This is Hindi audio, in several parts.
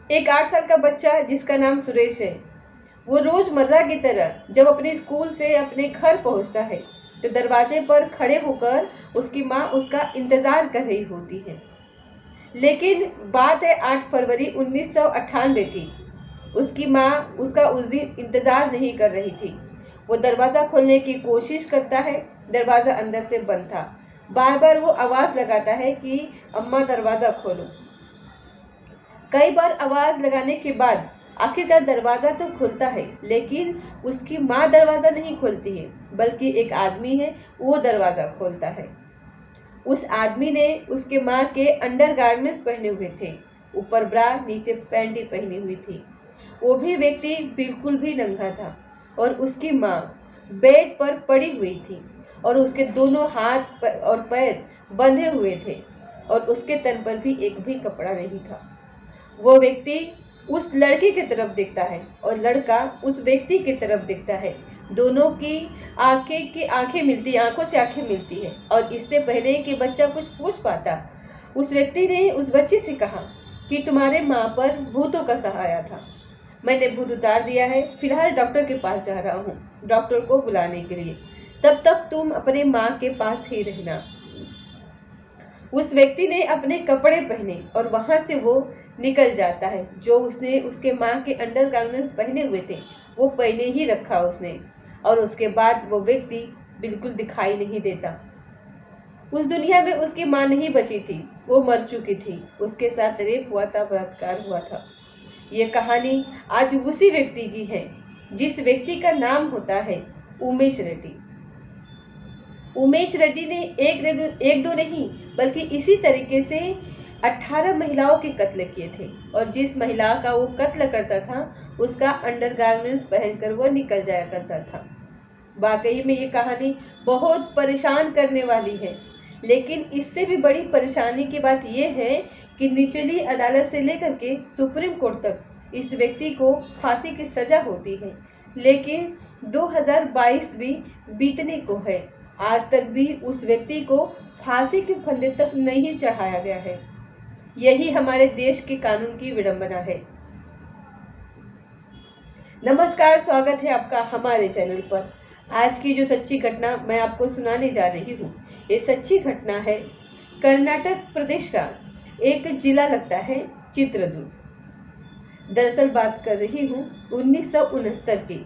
एक 8 साल का बच्चा जिसका नाम सुरेश है, वो रोज़मर्रा की तरह जब अपने स्कूल से अपने घर पहुंचता है तो दरवाजे पर खड़े होकर उसकी माँ उसका इंतज़ार कर रही होती है। लेकिन बात है 8 फरवरी 1998 की। उसकी माँ उसका उस दिन इंतज़ार नहीं कर रही थी। वो दरवाज़ा खोलने की कोशिश करता है, दरवाज़ा अंदर से बंद था। बार बार वो आवाज़ लगाता है कि अम्मा दरवाज़ा खोलो। कई बार आवाज़ लगाने के बाद आखिरकार दरवाज़ा तो खुलता है, लेकिन उसकी माँ दरवाज़ा नहीं खोलती है, बल्कि एक आदमी है वो दरवाज़ा खोलता है। उस आदमी ने उसके माँ के अंडरगारमेंट्स पहने हुए थे, ऊपर ब्रा नीचे पैंटी पहनी हुई थी। वो भी व्यक्ति बिल्कुल भी नंगा था और उसकी माँ बेड पर पड़ी हुई थी और उसके दोनों हाथ और पैर बंधे हुए थे और उसके तन पर भी एक भी कपड़ा नहीं था। वो व्यक्ति उस लड़के की तरफ देखता है और लड़का उस व्यक्ति की तरफ देखता है। दोनों की आंखों से आंखें मिलती है और इससे पहले कि बच्चा कुछ पूछ पाता, उस व्यक्ति ने उस बच्चे से कहा कि तुम्हारे माँ पर भूतों का सहारा था। मैंने भूत उतार दिया है, फिलहाल डॉक्टर के पास जा रहा हूँ, डॉक्टर को बुलाने के लिए। तब तक तुम अपने माँ के पास ही रहना। उस व्यक्ति ने अपने कपड़े पहने और वहाँ से वो निकल जाता है। जो उसने उसके माँ के अंडरगारमेंट्स पहने हुए थे वो पहने ही रखा उसने, और उसके बाद वो व्यक्ति बिल्कुल दिखाई नहीं देता। उस दुनिया में उसकी माँ नहीं बची थी, वो मर चुकी थी। उसके साथ रेप हुआ था, बलात्कार हुआ था। ये कहानी आज उसी व्यक्ति की है जिस व्यक्ति का नाम होता है उमेश रेड्डी। उमेश रेड्डी ने एक दो नहीं बल्कि इसी तरीके से 18 महिलाओं के कत्ल किए थे, और जिस महिला का वो कत्ल करता था उसका अंडरगारमेंट्स पहनकर वो निकल जाया करता था। वाकई में ये कहानी बहुत परेशान करने वाली है, लेकिन इससे भी बड़ी परेशानी की बात यह है कि निचली अदालत से लेकर के सुप्रीम कोर्ट तक इस व्यक्ति को फांसी की सज़ा होती है, लेकिन 2022 भी बीतने को है, आज तक भी उस व्यक्ति को फांसी के फंदे तक नहीं चढ़ाया गया है। यही हमारे देश के कानून की विडंबना है। नमस्कार, स्वागत है आपका हमारे चैनल पर। आज की जो सच्ची घटना मैं आपको सुनाने जा रही हूँ, ये सच्ची घटना है कर्नाटक प्रदेश का एक जिला लगता है चित्रदुर्ग। दरअसल बात कर रही हूँ 1969 की।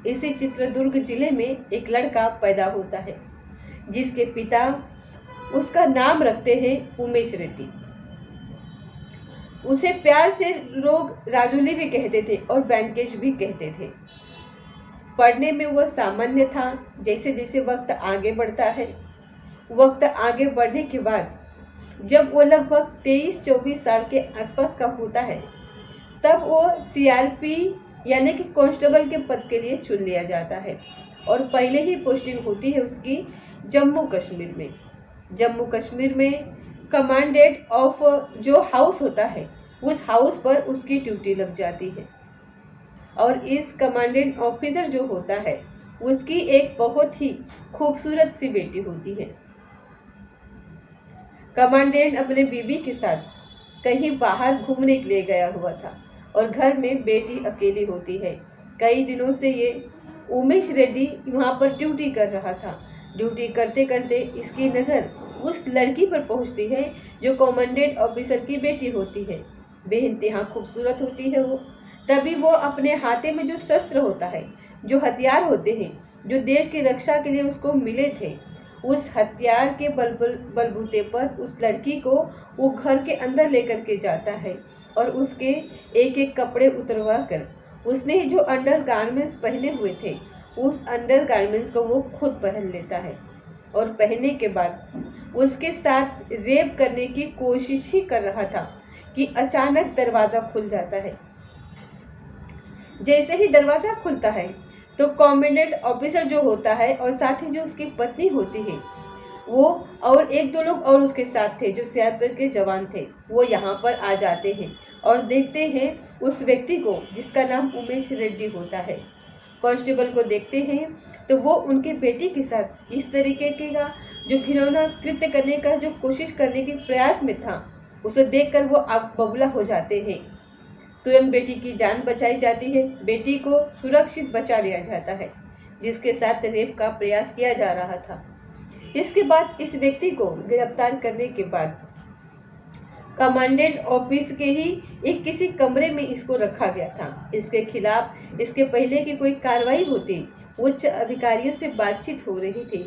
इसी चित्रदुर्ग जिले में एक लड़का पैदा होता है जिसके पिता उसका नाम रखते हैं उमेश रेड्डी। उसे प्यार से लोग राजूली भी कहते थे और बैंकेश भी कहते थे। पढ़ने में वो सामान्य था। जैसे जैसे वक्त आगे बढ़ता है, वक्त आगे बढ़ने के बाद जब वो लगभग 23-24 साल के आसपास का होता है, तब वो सीआरपी यानी कि कांस्टेबल के पद के लिए चुन लिया जाता है और पहले ही पोस्टिंग होती है उसकी जम्मू कश्मीर में। जम्मू कश्मीर में कमांडेंट ऑफ जो हाउस होता है उस हाउस पर उसकी ड्यूटी लग जाती है, और इस कमांडेंट ऑफिसर जो होता है उसकी एक बहुत ही खूबसूरत सी बेटी होती है। कमांडेंट अपने बीवी के साथ कहीं बाहर घूमने के लिए गया हुआ था और घर में बेटी अकेली होती है। कई दिनों से ये उमेश रेड्डी वहाँ पर ड्यूटी कर रहा था। ड्यूटी करते करते इसकी नज़र उस लड़की पर पहुँचती है जो कमांडेंट ऑफिसर की बेटी होती है। बेइंतहा खूबसूरत होती है वो। तभी वो अपने हाथे में जो शस्त्र होता है, जो हथियार होते हैं, जो देश की रक्षा के लिए उसको मिले थे, उस हथियार के बलबूते पर उस लड़की को वो घर के अंदर लेकर के जाता है और उसके एक एक कपड़े उतरवा कर उसने जो अंडरगारमेंट्स पहने हुए थे उस अंडरगारमेंट्स को वो खुद पहन लेता है, और पहनने के बाद उसके साथ रेप करने की कोशिश ही कर रहा था कि अचानक दरवाज़ा खुल जाता है। जैसे ही दरवाज़ा खुलता है तो कमांडेंट ऑफिसर जो होता है और साथ ही जो उसकी पत्नी होती है वो और एक दो लोग और उसके साथ थे जो सीआरपीएफ के जवान थे, वो यहाँ पर आ जाते हैं और देखते हैं उस व्यक्ति को जिसका नाम उमेश रेड्डी होता है। कांस्टेबल को देखते हैं तो वो उनके बेटे के साथ इस तरीके का जो घिनौना कृत्य करने का जो कोशिश करने के प्रयास में था, उसे देखकर वो आग बबूला हो जाते हैं। तुरंत बेटी की जान बचाई जाती है, बेटी को सुरक्षित बचा लिया जाता है जिसके साथ रेप का प्रयास किया जा रहा था। इसके बाद इस व्यक्ति को गिरफ्तार करने के बाद कमांडेंट ऑफिस के ही एक किसी कमरे में इसको रखा गया था। इसके खिलाफ इसके पहले की कोई कार्रवाई होती, उच्च अधिकारियों से बातचीत हो रही थी,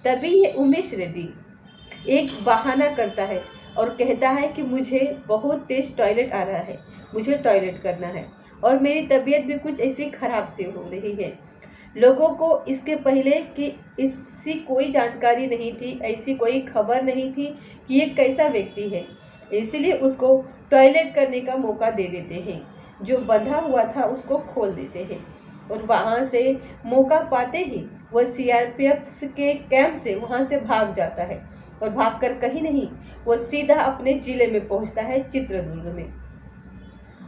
तभी ये उमेश रेड्डी एक बहाना करता है और कहता है कि मुझे बहुत तेज टॉयलेट आ रहा है, मुझे टॉयलेट करना है और मेरी तबीयत भी कुछ ऐसी खराब सी हो रही है। लोगों को इसके पहले कि इसकी कोई जानकारी नहीं थी, ऐसी कोई खबर नहीं थी कि ये कैसा व्यक्ति है, इसलिए उसको टॉयलेट करने का मौका दे देते हैं। जो बंधा हुआ था उसको खोल देते हैं और वहाँ से मौका पाते ही वह सीआरपीएफ के कैंप से वहाँ से भाग जाता है और भागकर कहीं नहीं, वह सीधा अपने जिले में पहुँचता है, चित्रदुर्ग में।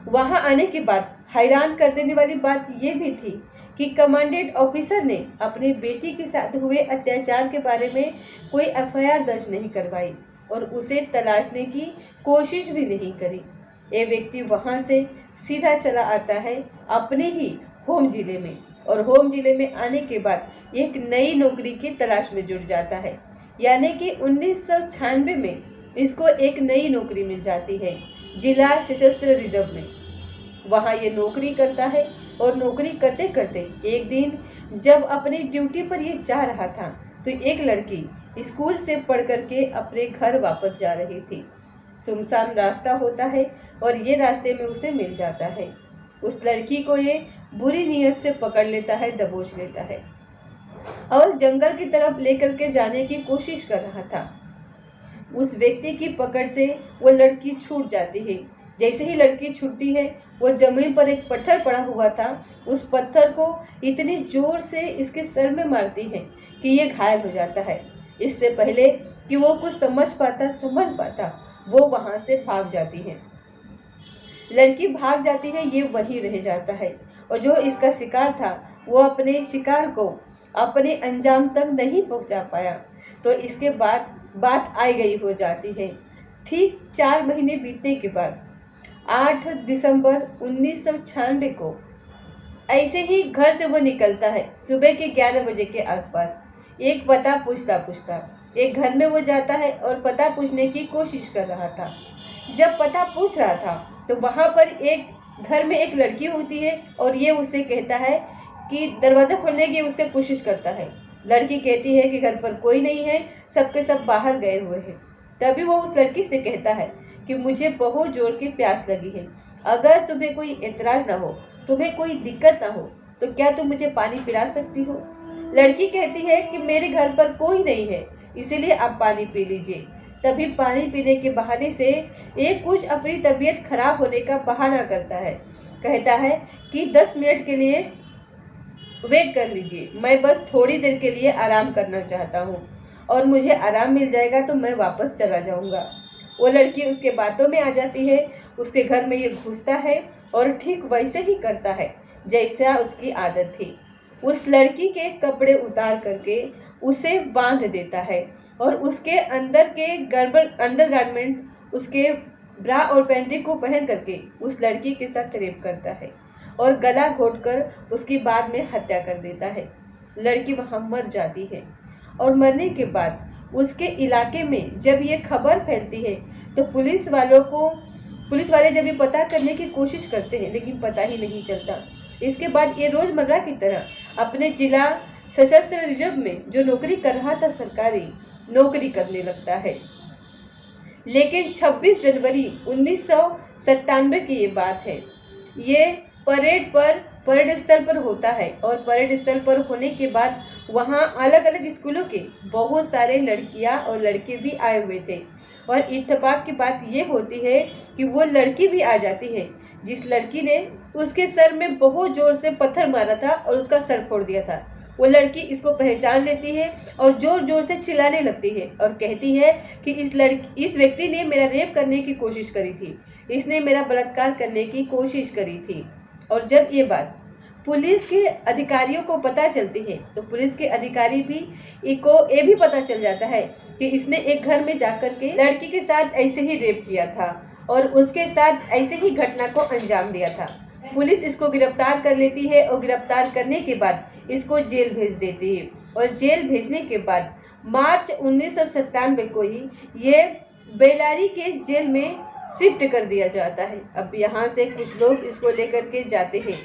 वहाँ आने के बाद हैरान कर देने वाली बात यह भी थी कि कमांडेंट ऑफिसर ने अपनी बेटी के साथ हुए अत्याचार के बारे में कोई एफआईआर दर्ज नहीं करवाई और उसे तलाशने की कोशिश भी नहीं करी। ये व्यक्ति वहां से सीधा चला आता है अपने ही होम जिले में और होम जिले में आने के बाद एक नई नौकरी की तलाश में जुट जाता है। यानी कि 1996 में इसको एक नई नौकरी मिल जाती है जिला सशस्त्र रिजर्व में। वहाँ ये नौकरी करता है और नौकरी करते करते एक दिन जब अपनी ड्यूटी पर ये जा रहा था तो एक लड़की स्कूल से पढ़ करके अपने घर वापस जा रही थी। सुनसान रास्ता होता है और ये रास्ते में उसे मिल जाता है। उस लड़की को ये बुरी नीयत से पकड़ लेता है, दबोच लेता है और जंगल की तरफ लेकर के जाने की कोशिश कर रहा था। उस व्यक्ति की पकड़ से वो लड़की छूट जाती है। जैसे ही लड़की छूटती है वो जमीन पर एक पत्थर पड़ा हुआ था, उस पत्थर को इतनी जोर से इसके सर में मारती है कि ये घायल हो जाता है। इससे पहले कि वो कुछ समझ पाता वो वहाँ से भाग जाती है। लड़की भाग जाती है, ये वहीं रह जाता है और जो इसका शिकार था वो अपने शिकार को अपने अंजाम तक नहीं पहुँचा पाया। तो इसके बाद बात आई गई हो जाती है। ठीक 4 महीने बीतने के बाद 8 दिसंबर 1996 को ऐसे ही घर से वो निकलता है। सुबह के 11 बजे के आसपास एक पता पूछता एक घर में वो जाता है और पता पूछने की कोशिश कर रहा था। जब पता पूछ रहा था तो वहाँ पर एक घर में एक लड़की होती है और ये उससे कहता है कि दरवाज़ा खोलने की उसकी कोशिश करता है। लड़की कहती है कि घर पर कोई नहीं है, सबके सब बाहर गए हुए हैं। तभी वो उस लड़की से कहता है कि मुझे बहुत जोर की प्यास लगी है, अगर तुम्हें कोई एतराज़ ना हो, तुम्हें कोई दिक्कत ना हो तो क्या तुम मुझे पानी पिला सकती हो। लड़की कहती है कि मेरे घर पर कोई नहीं है, इसीलिए आप पानी पी लीजिए। तभी पानी पीने के बहाने से एक कुछ अपनी तबीयत खराब होने का बहाना करता है। कहता है कि 10 मिनट के लिए वेट कर लीजिए, मैं बस थोड़ी देर के लिए आराम करना चाहता हूँ और मुझे आराम मिल जाएगा तो मैं वापस चला जाऊँगा। वो लड़की उसके बातों में आ जाती है, उसके घर में ये घुसता है और ठीक वैसे ही करता है जैसा उसकी आदत थी। उस लड़की के कपड़े उतार करके उसे बांध देता है और उसके अंदर के अंडरगारमेंट, उसके ब्रा और पैंटी को पहन करके उस लड़की के साथ रेप करता है और गला घोटकर उसकी बाद में हत्या कर देता है। लड़की वहाँ मर जाती है और मरने के बाद उसके इलाके में जब ये खबर फैलती है तो पुलिस वाले जब ये पता करने की कोशिश करते हैं लेकिन पता ही नहीं चलता। इसके बाद ये रोज़मर्रा की तरह अपने जिला सशस्त्र रिजर्व में जो नौकरी कर रहा था, सरकारी नौकरी करने लगता है। लेकिन 26 जनवरी 1997 की ये बात है। ये परेड स्थल पर होता है और परेड स्थल पर होने के बाद वहाँ अलग अलग स्कूलों के बहुत सारे लड़कियाँ और लड़के भी आए हुए थे और इत्तेफाक की बात ये होती है कि वो लड़की भी आ जाती है जिस लड़की ने उसके सर में बहुत ज़ोर से पत्थर मारा था और उसका सर फोड़ दिया था। वो लड़की इसको पहचान लेती है और ज़ोर ज़ोर से चिल्लाने लगती है और कहती है कि इस व्यक्ति ने मेरा रेप करने की कोशिश करी थी, इसने मेरा बलात्कार करने की कोशिश करी थी। और जब ये बात पुलिस के अधिकारियों को पता चलती है तो पुलिस के अधिकारी भी ये भी पता चल जाता है कि इसने एक घर में जाकर के लड़की के साथ ऐसे ही रेप किया था और उसके साथ ऐसे ही घटना को अंजाम दिया था। पुलिस इसको गिरफ्तार कर लेती है और गिरफ्तार करने के बाद इसको जेल भेज देती है और जेल भेजने के बाद मार्च 1997 को ही ये बेल्लारी के जेल में शिफ्ट कर दिया जाता है। अब यहाँ से कुछ लोग इसको लेकर के जाते हैं।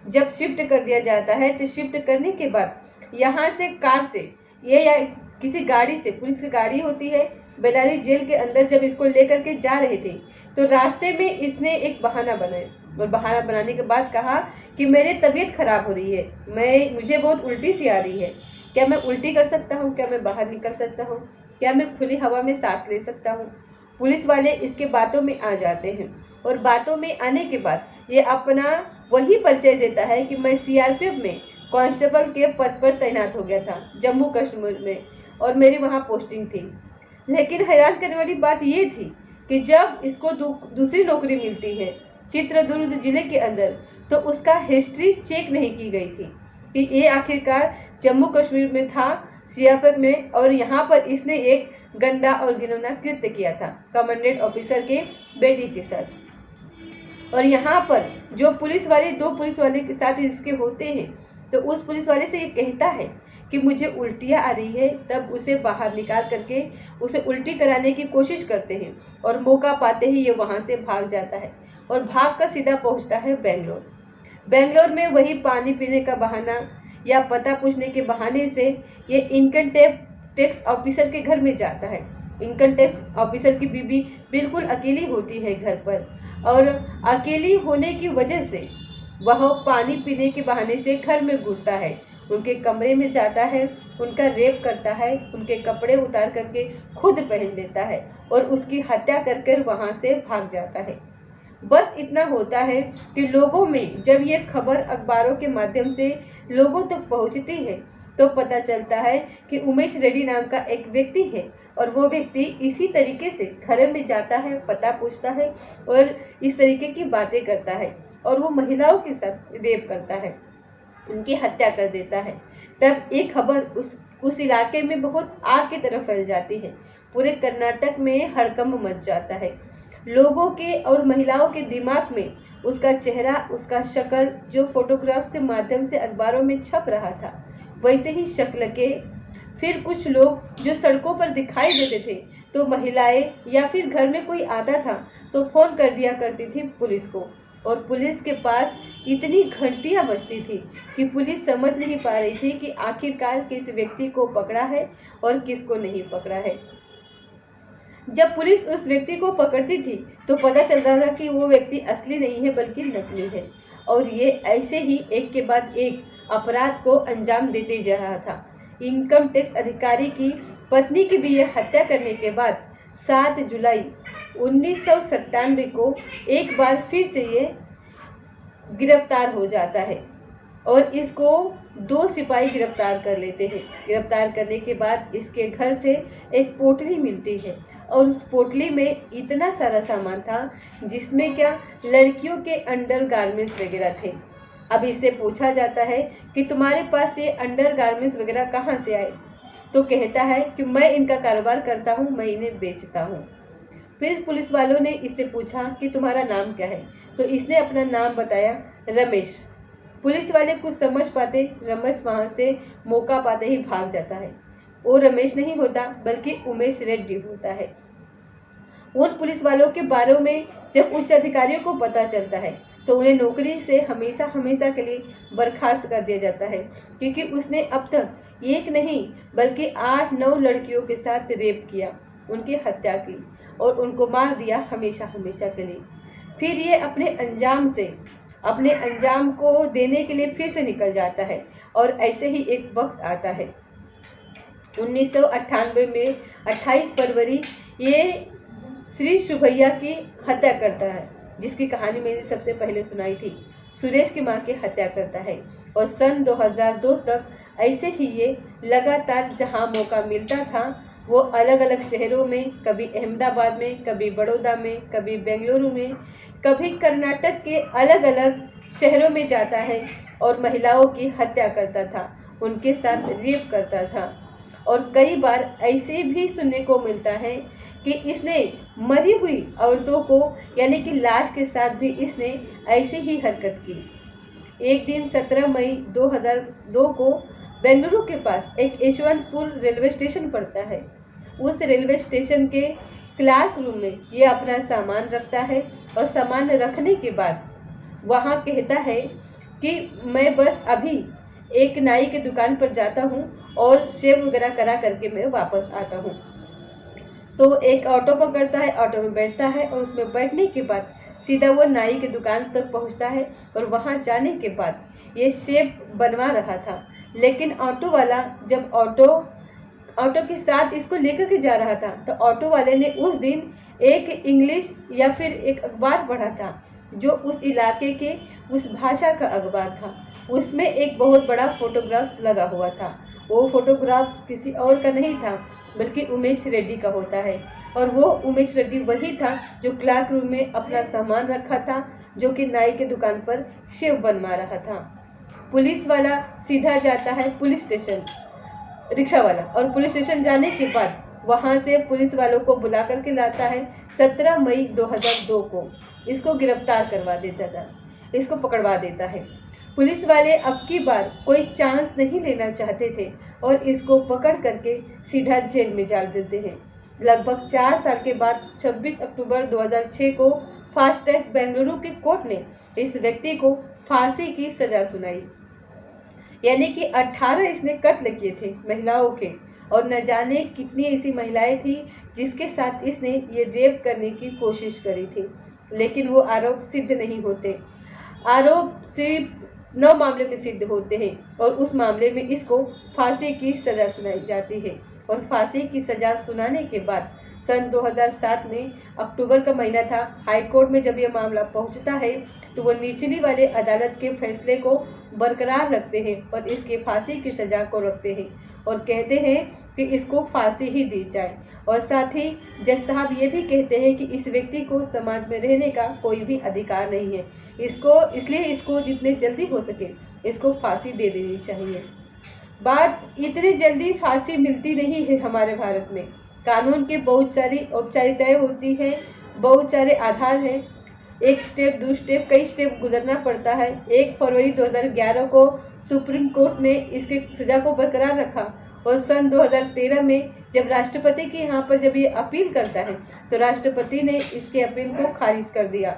जब शिफ्ट कर दिया जाता है तो शिफ्ट करने के बाद यहाँ से कार से ये या किसी गाड़ी से, पुलिस की गाड़ी होती है, बेल्लारी जेल के अंदर जब इसको लेकर के जा रहे थे तो रास्ते में इसने एक बहाना बनाया और बहाना बनाने के बाद कहा कि मेरी तबीयत खराब हो रही है, मुझे बहुत उल्टी सी आ रही है, क्या मैं उल्टी कर सकता हूँ, क्या मैं बाहर निकल सकता हूँ, क्या मैं खुली हवा में सांस ले सकता हूँ। पुलिस वाले इसके बातों में आ जाते हैं और बातों में आने के बाद ये अपना वही परिचय देता है कि मैं सीआरपीएफ में कांस्टेबल के पद पर तैनात हो गया था जम्मू कश्मीर में और मेरी वहाँ पोस्टिंग थी। लेकिन हैरान करने वाली बात ये थी कि जब इसको दूसरी नौकरी मिलती है चित्रदुर्ग जिले के अंदर तो उसका हिस्ट्री चेक नहीं की गई थी कि ये आखिरकार जम्मू कश्मीर में था सीआरपीएफ में और यहाँ पर इसने एक गंदा और घिनौना कृत्य किया था कमांडेंट ऑफिसर के बेटी के साथ। और यहाँ पर जो पुलिस वाले, दो पुलिस वाले के साथ इसके होते हैं तो उस पुलिस वाले से ये कहता है कि मुझे उल्टियाँ आ रही है, तब उसे बाहर निकाल करके उसे उल्टी कराने की कोशिश करते हैं और मौका पाते ही ये वहाँ से भाग जाता है और भाग कर सीधा पहुँचता है बेंगलोर। बेंगलोर में वही पानी पीने का बहाना या पता पूछने के बहाने से ये इनकम टैक्स ऑफिसर के घर में जाता है। इनकम टैक्स ऑफिसर की बीबी बिल्कुल अकेली होती है घर पर और अकेली होने की वजह से वह पानी पीने के बहाने से घर में घुसता है, उनके कमरे में जाता है, उनका रेप करता है, उनके कपड़े उतार करके खुद पहन लेता है और उसकी हत्या कर वहाँ से भाग जाता है। बस इतना होता है कि लोगों में जब ये खबर अखबारों के माध्यम से लोगों तक पहुँचती है तो पता चलता है कि उमेश रेड्डी नाम का एक व्यक्ति है और वो व्यक्ति इसी तरीके से घर में जाता है, पता पूछता है और इस तरीके की बातें करता है और वो महिलाओं के साथ रेप करता है, उनकी हत्या कर देता है। तब एक खबर उस इलाके में बहुत आग की तरह फैल जाती है। पूरे कर्नाटक में हड़कंप मच जाता है। लोगों के और महिलाओं के दिमाग में उसका चेहरा, उसका शक्ल जो फोटोग्राफ्स के माध्यम से अखबारों में छप रहा था वैसे ही शक्ल के फिर कुछ लोग जो सड़कों पर दिखाई देते थे तो महिलाएं या फिर घर में कोई आता था तो फ़ोन कर दिया करती थी पुलिस को और पुलिस के पास इतनी घंटियां बजती थी कि पुलिस समझ नहीं पा रही थी कि आखिरकार किस व्यक्ति को पकड़ा है और किसको नहीं पकड़ा है। जब पुलिस उस व्यक्ति को पकड़ती थी तो पता चलता था कि वो व्यक्ति असली नहीं है बल्कि नकली है और ये ऐसे ही एक के बाद एक अपराध को अंजाम देते जा रहा था। इनकम टैक्स अधिकारी की पत्नी की भी यह हत्या करने के बाद 7 जुलाई 1997 को एक बार फिर से ये गिरफ्तार हो जाता है और इसको 2 सिपाही गिरफ्तार कर लेते हैं। गिरफ्तार करने के बाद इसके घर से एक पोटली मिलती है और उस पोटली में इतना सारा सामान था जिसमें क्या लड़कियों के अंडर गारमेंट्स वगैरह थे। अब इससे पूछा जाता है कि तुम्हारे पास ये अंडर गारमेंट्स वगैरह कहाँ से आए, तो कहता है कि मैं इनका कारोबार करता हूँ, मैं इन्हें बेचता हूँ। फिर पुलिस वालों ने इससे पूछा कि तुम्हारा नाम क्या है, तो इसने अपना नाम बताया, रमेश। पुलिस वाले कुछ समझ पाते, रमेश वहाँ से मौका पाते ही भाग जाता है। वो रमेश नहीं होता बल्कि उमेश रेड्डी होता है। उन पुलिस वालों के बारे में जब उच्च अधिकारियों को पता चलता है तो उन्हें नौकरी से हमेशा के लिए बर्खास्त कर दिया जाता है क्योंकि उसने अब तक एक नहीं बल्कि 8-9 लड़कियों के साथ रेप किया, उनकी हत्या की और उनको मार दिया हमेशा के लिए। फिर ये अपने अंजाम को देने के लिए फिर से निकल जाता है और ऐसे ही एक वक्त आता है 1998 में 28 फरवरी ये श्री शुभैया की हत्या करता है, जिसकी कहानी मैंने सबसे पहले सुनाई थी। सुरेश की मां की हत्या करता है और सन 2002 तक ऐसे ही ये लगातार जहां मौका मिलता था वो अलग अलग शहरों में, कभी अहमदाबाद में, कभी बड़ौदा में, कभी बेंगलुरु में, कभी कर्नाटक के अलग अलग शहरों में जाता है और महिलाओं की हत्या करता था, उनके साथ रेप करता था। और कई बार ऐसे भी सुनने को मिलता है कि इसने मरी हुई औरतों को यानी कि लाश के साथ भी इसने ऐसी ही हरकत की। एक दिन 17 मई 2002 को बेंगलुरु के पास एक यशवंतपुर रेलवे स्टेशन पड़ता है। उस रेलवे स्टेशन के क्लार्क रूम में ये अपना सामान रखता है और सामान रखने के बाद वहाँ कहता है कि मैं बस अभी एक नाई की दुकान पर जाता हूँ और शेव वगैरह करा करके मैं वापस आता हूँ। तो एक ऑटो पकड़ता है, ऑटो में बैठता है और उसमें बैठने के बाद सीधा वो नाई की दुकान तक पहुँचता है और वहाँ जाने के बाद ये शेव बनवा रहा था। लेकिन ऑटो वाला जब ऑटो के साथ इसको लेकर के जा रहा था तो ऑटो वाले ने उस दिन एक इंग्लिश या फिर एक अखबार पढ़ा था जो उस इलाके के उस भाषा का अखबार था। उसमें एक बहुत बड़ा फोटोग्राफ लगा हुआ था। वो फोटोग्राफ किसी और का नहीं था बल्कि उमेश रेड्डी का होता है और वो उमेश रेड्डी वही था जो क्लार्क रूम में अपना सामान रखा था, जो कि नाई के दुकान पर शेव बनवा रहा था। पुलिस वाला सीधा जाता है पुलिस स्टेशन, रिक्शा वाला, और पुलिस स्टेशन जाने के बाद वहाँ से पुलिस वालों को बुला करके लाता है। 17 मई 2002 को इसको गिरफ्तार करवा देता था, इसको पकड़वा देता है। पुलिस वाले अब की बार कोई चांस नहीं लेना चाहते थे और इसको पकड़ करके सीधा जेल में डाल देते हैं। लगभग 4 साल के बाद 26 अक्टूबर 2006 को फास्ट ट्रैक बेंगलुरु की कोर्ट ने इस व्यक्ति को फांसी की सजा सुनाई। यानी कि 18 इसने कत्ल किए थे महिलाओं के, और न जाने कितनी ऐसी महिलाएं थी जिसके साथ इसने ये रेप करने की कोशिश करी थी, लेकिन वो आरोप सिद्ध नहीं होते। आरोप सिर्फ 9 मामले में सिद्ध होते हैं और उस मामले में इसको फांसी की सज़ा सुनाई जाती है। और फांसी की सज़ा सुनाने के बाद सन 2007 में अक्टूबर का महीना था, हाई कोर्ट में जब यह मामला पहुंचता है तो वो निचली वाले अदालत के फैसले को बरकरार रखते हैं और इसके फांसी की सज़ा को रखते हैं और कहते हैं कि इसको फांसी ही दी जाए। और साथ ही जज साहब ये भी कहते हैं कि इस व्यक्ति को समाज में रहने का कोई भी अधिकार नहीं है, इसलिए इसको जितने जल्दी हो सके इसको फांसी दे देनी चाहिए। बात इतनी जल्दी फांसी मिलती नहीं है हमारे भारत में। कानून के बहुत सारी औपचारिकताएं होती हैं, बहुत सारे आधार हैं, एक स्टेप 2 स्टेप कई स्टेप गुजरना पड़ता है। 1 फरवरी 2011 को सुप्रीम कोर्ट ने इसके सज़ा को बरकरार रखा और सन 2013 में जब राष्ट्रपति के यहाँ पर जब ये अपील करता है तो राष्ट्रपति ने इसके अपील को खारिज कर दिया।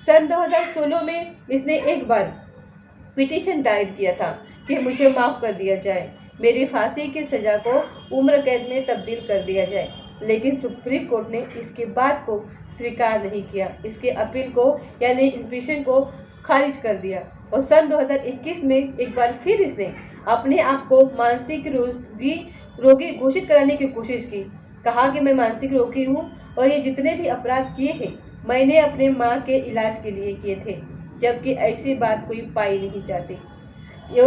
सन 2016 में इसने एक बार पिटीशन दायर किया था कि मुझे माफ़ कर दिया जाए, मेरी फांसी की सज़ा को उम्र कैद में तब्दील कर दिया जाए, लेकिन सुप्रीम कोर्ट ने इसके बात को स्वीकार नहीं किया, इसके अपील को यानी इस पिटीशन को खारिज कर दिया। और सन 2021 में एक बार फिर इसने अपने आप को मानसिक रोगी घोषित कराने की कोशिश की। कहा कि मैं मानसिक रोगी हूँ और ये जितने भी अपराध किए हैं मैंने अपने माँ के इलाज के लिए किए थे, जबकि ऐसी बात कोई पाई नहीं जाती।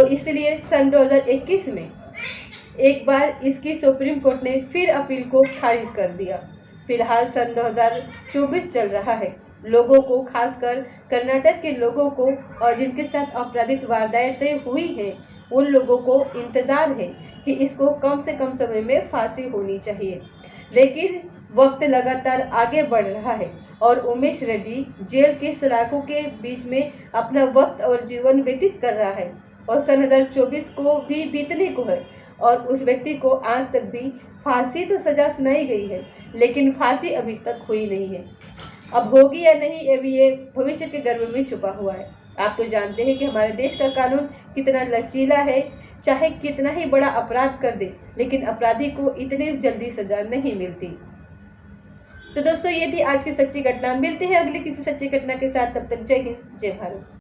इसलिए सन 2021 में एक बार इसकी सुप्रीम कोर्ट ने फिर अपील को खारिज कर दिया। फिलहाल सन 2024 चल रहा है। लोगों को, खासकर कर्नाटक के लोगों को और जिनके साथ आपराधिक वारदातें हुई हैं उन लोगों को इंतज़ार है कि इसको कम से कम समय में फांसी होनी चाहिए। लेकिन वक्त लगातार आगे बढ़ रहा है और उमेश रेड्डी जेल के सलाखों के बीच में अपना वक्त और जीवन व्यतीत कर रहा है और सन 2024 को भी बीतने को है और उस व्यक्ति को आज तक भी फांसी तो सज़ा सुनाई गई है, लेकिन फांसी अभी तक हुई नहीं है। अब होगी या नहीं अभी ये भविष्य के गर्भ में छुपा हुआ है। आप तो जानते हैं कि हमारे देश का कानून कितना लचीला है, चाहे कितना ही बड़ा अपराध कर दे लेकिन अपराधी को इतने जल्दी सज़ा नहीं मिलती। तो दोस्तों ये थी आज की सच्ची घटना। मिलते हैं अगली किसी सच्ची घटना के साथ, तब तक जय हिंद जय भारत।